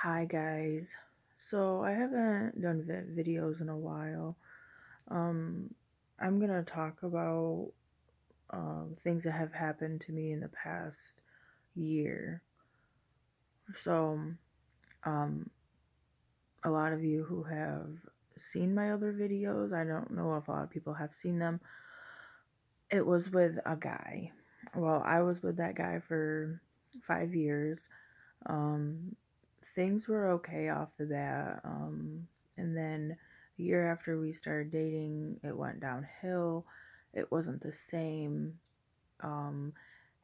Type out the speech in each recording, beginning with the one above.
Hi guys. So I haven't done videos in a while. Um, I'm gonna talk about things that have happened to me in the past year. So, um, a lot of you who have seen my other videos, I don't know if a lot of people have seen them. It was with a guy. Well, I was with that guy for 5 years. Um, Things were okay off the bat. And then the year after we started dating, it went downhill. It wasn't the same. Um,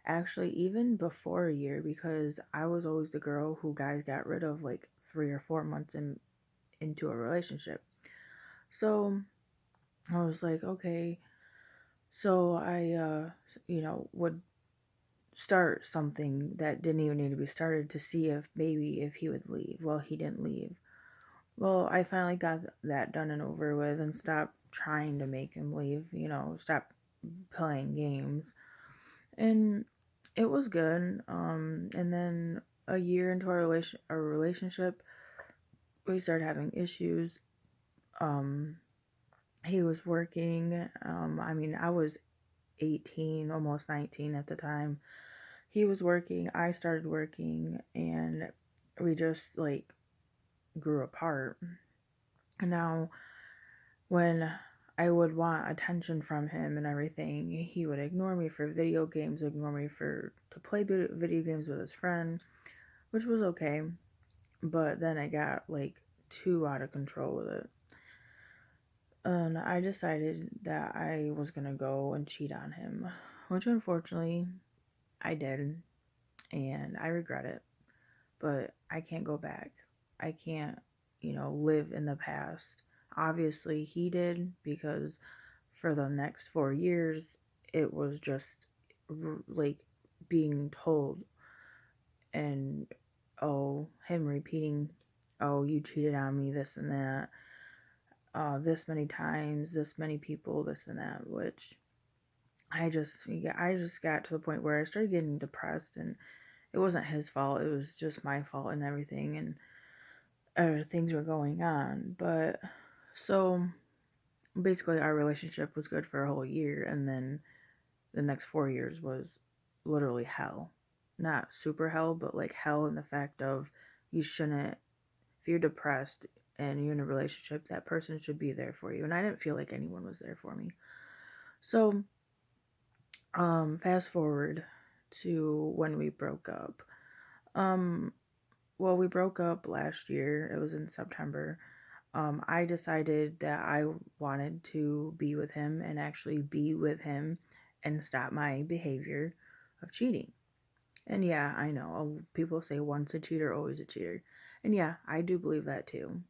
Actually, even before a year, because I was always the girl who guys got rid of like 3 or 4 months into a relationship. So I was like, okay. So I would start something that didn't even need to be started to see if maybe if he would leave. Well, he didn't leave. Well, I finally got that done and over with and stopped trying to make him leave, stop playing games. And it was good. And then a year into our relationship, we started having issues. Um he was working. I was 18, almost 19 at the time. He was working, I started working, and we just like grew apart. And now when I would want attention from him and everything, he would ignore me for video games, ignore me for to play video games with his friend, which was okay. But then I got like too out of control with it. And I decided that I was gonna go and cheat on him, which unfortunately I did, and I regret it. But I can't go back. I can't, live in the past. Obviously, he did because for the next 4 years, it was just like being told and him repeating, oh, you cheated on me, this and that, this many times, this many people, this and that, which I just got to the point where I started getting depressed, and it wasn't his fault. It was just my fault and everything, and things were going on. But so basically, our relationship was good for a whole year, and then the next 4 years was literally hell. Not super hell, but like hell in the fact of you shouldn't, if you're depressed and you're in a relationship, that person should be there for you. And I didn't feel like anyone was there for me. So, fast forward to when we broke up. Um, well, we broke up last year. It was in September. I decided that I wanted to be with him and actually be with him and stop my behavior of cheating. And yeah, I know people say once a cheater, always a cheater. And yeah, I do believe that too.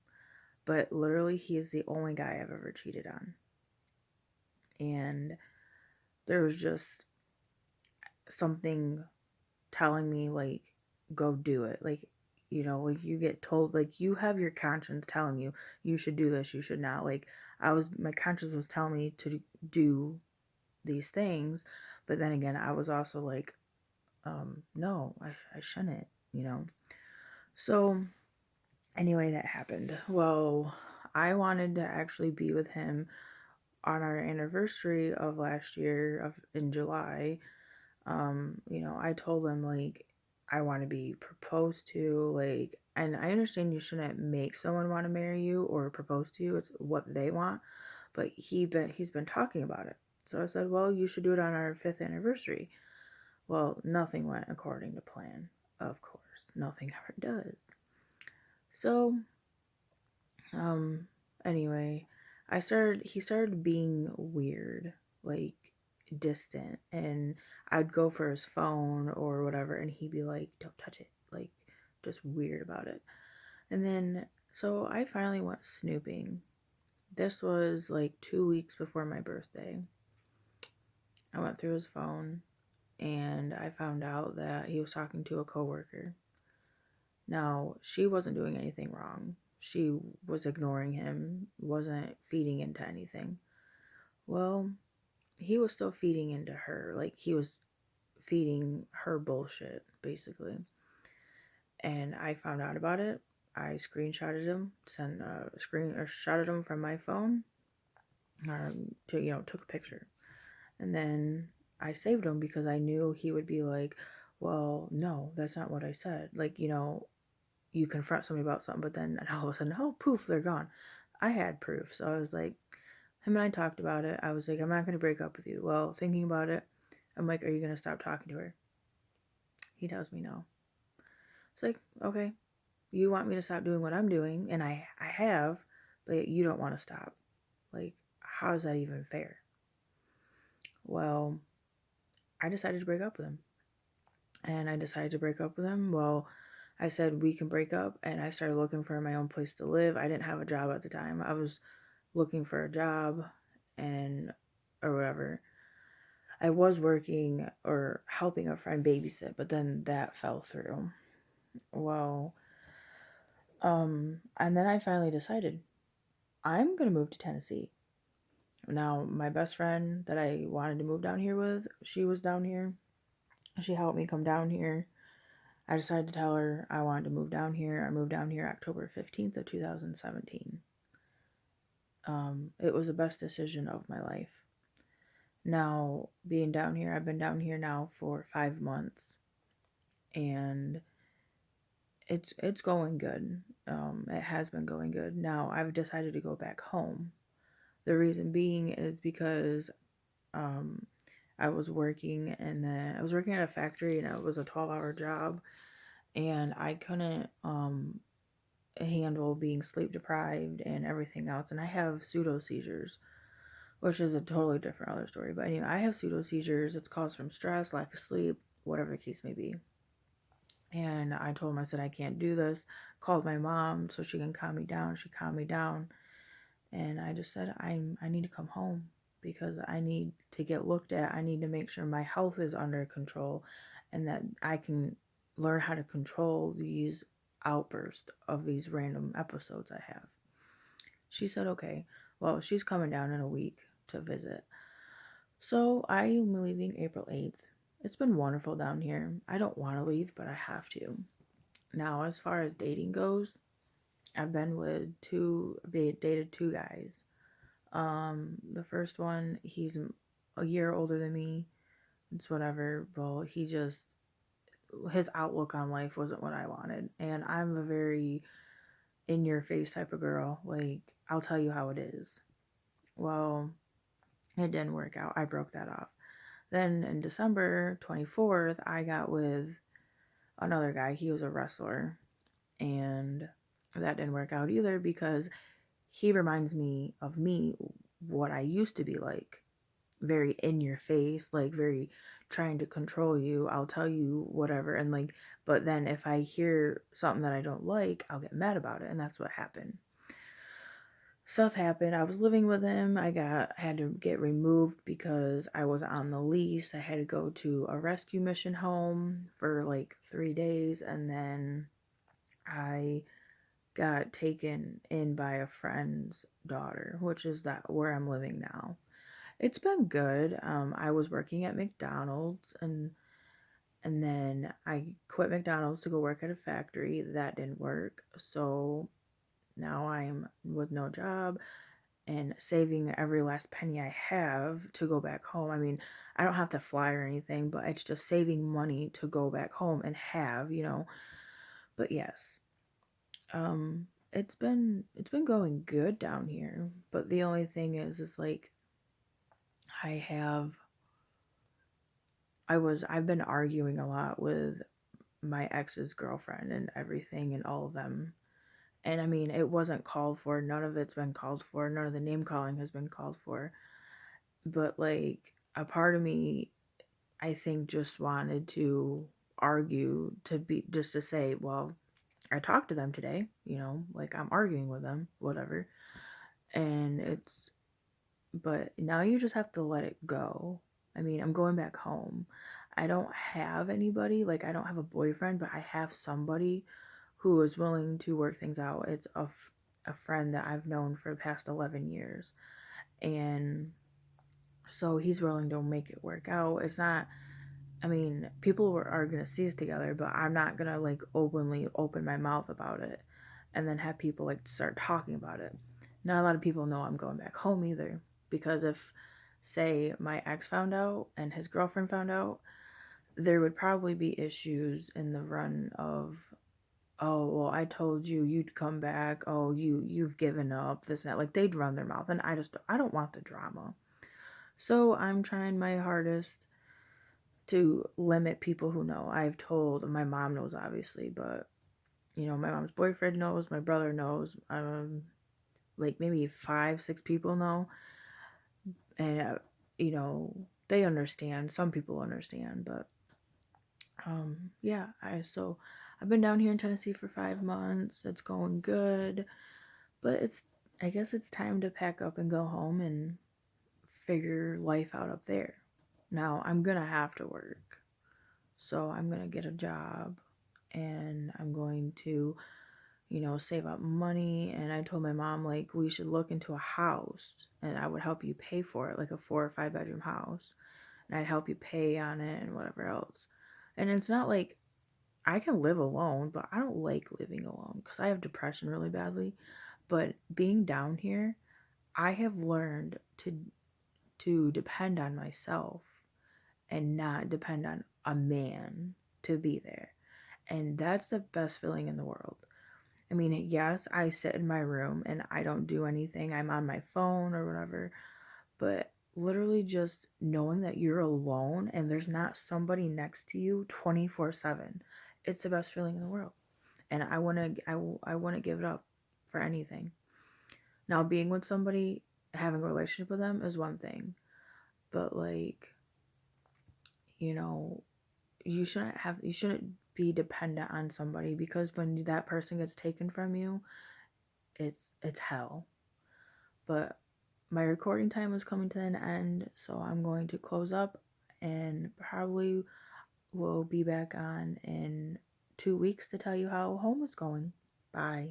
But literally, he is the only guy I've ever cheated on. And there was just something telling me, like, go do it. Like you get told, like, you have your conscience telling you, you should do this, you should not. Like, my conscience was telling me to do these things. But then again, I was also like, no, I shouldn't, you know? So, anyway, that happened. Well, I wanted to actually be with him on our anniversary of last year of in July. I told him like I want to be proposed to, like, and I understand you shouldn't make someone want to marry you or propose to you. It's what they want. But he's been talking about it. So I said, well, you should do it on our 5th anniversary. Well, nothing went according to plan. Of course, nothing ever does. So, um, anyway, he started being weird, like distant, and I'd go for his phone or whatever, and he'd be like, don't touch it, like, just weird about it. And then, so I finally went snooping. This was like 2 weeks before my birthday. I went through his phone and I found out that he was talking to a coworker. Now, she wasn't doing anything wrong. She was ignoring him, wasn't feeding into anything. Well, he was still feeding into her. Like, he was feeding her bullshit, basically. And I found out about it. I screenshotted him, sent a screen or shotted him from my phone, took a picture. And then I saved him because I knew he would be like, well, no, that's not what I said. Like, you confront somebody about something, but then all of a sudden, oh, poof, they're gone. I had proof. So I was like, him and I talked about it. I was like, I'm not going to break up with you. Well, thinking about it, I'm like, are you going to stop talking to her? He tells me no. It's like, okay, you want me to stop doing what I'm doing, and I have, but you don't want to stop. Like, how is that even fair? Well, I decided to break up with him. And I decided to break up with him. Well, I said we can break up, and I started looking for my own place to live. I didn't have a job at the time. I was looking for a job and or whatever. I was working or helping a friend babysit, but then that fell through. Well, and then I finally decided I'm gonna move to Tennessee. Now, my best friend that I wanted to move down here with, she was down here. She helped me come down here. I decided to tell her I wanted to move down here. I moved down here October 15th of 2017. It was the best decision of my life. Now, being down here, I've been down here now for 5 months, and it's going good. It has been going good. Now, I've decided to go back home. The reason being is because um, I was working, and then I was working at a factory, and it was a 12-hour job, and I couldn't handle being sleep deprived and everything else. And I have pseudo seizures, which is a totally different other story. But anyway, I have pseudo seizures. It's caused from stress, lack of sleep, whatever the case may be. And I told him, I said, I can't do this. Called my mom so she can calm me down. She calmed me down. And I just said, I need to come home because I need to get looked at. I need to make sure my health is under control and that I can learn how to control these outbursts of these random episodes I have. She said, okay. Well, she's coming down in a week to visit. So I am leaving April 8th. It's been wonderful down here. I don't want to leave, but I have to. Now, as far as dating goes, I've been with dated two guys. The first one, he's a year older than me. It's whatever. Well, his outlook on life wasn't what I wanted. And I'm a very in your face type of girl. Like, I'll tell you how it is. Well, it didn't work out. I broke that off. Then in December 24th, I got with another guy. He was a wrestler. And that didn't work out either because he reminds me of me, what I used to be like. Very in your face, like very trying to control you. I'll tell you whatever. And like, but then if I hear something that I don't like, I'll get mad about it. And that's what happened. Stuff happened. I was living with him. Had to get removed because I was on the lease. I had to go to a rescue mission home for like 3 days, and then I got taken in by a friend's daughter, which is that where I'm living now. It's been good. I was working at McDonald's, and then I quit McDonald's to go work at a factory. That didn't work. So now I'm with no job and saving every last penny I have to go back home. I mean, I don't have to fly or anything, but it's just saving money to go back home and have. But yes, it's been going good down here. But the only thing is like I have I've been arguing a lot with my ex's girlfriend and everything and all of them. And I mean, it wasn't called for. None of it's been called for. None of the name calling has been called for. But like a part of me, I think, just wanted to argue just to say, well, I talked to them today, like I'm arguing with them, whatever. And but now you just have to let it go. I mean, I'm going back home. I don't have anybody, like I don't have a boyfriend, but I have somebody who is willing to work things out. It's a friend that I've known for the past 11 years. And so he's willing to make it work out. It's not, I mean, people are going to see us together, but I'm not going to like openly open my mouth about it. and then have people like start talking about it. Not a lot of people know I'm going back home either, because if, say, my ex found out and his girlfriend found out, there would probably be issues in the run of, oh, well, I told you you'd come back. Oh, you've given up. This and that. Like, they'd run their mouth, and I don't want the drama. So I'm trying my hardest to limit people who know. I've told my mom knows, obviously, but my mom's boyfriend knows, my brother knows, like maybe 5, 6 people know, and you know they understand. Some people understand, but yeah. I've been down here in Tennessee for 5 months. It's going good, but I guess it's time to pack up and go home and figure life out up there. Now I'm gonna have to work, so I'm gonna get a job, and I'm going to save up money. And I told my mom, like, we should look into a house and I would help you pay for it, like a 4 or 5 bedroom house. And I'd help you pay on it and whatever else. And it's not like I can live alone, but I don't like living alone because I have depression really badly. But being down here, I have learned to depend on myself and not depend on a man to be there. And that's the best feeling in the world. I mean, yes, I sit in my room and I don't do anything. I'm on my phone or whatever. But literally just knowing that you're alone and there's not somebody next to you 24/7, it's the best feeling in the world. And I wouldn't give it up for anything. Now, being with somebody, having a relationship with them is one thing. But like, you know, you shouldn't be dependent on somebody, because when that person gets taken from you, it's hell. But my recording time is coming to an end, so I'm going to close up and probably will be back on in 2 weeks to tell you how home is going. Bye.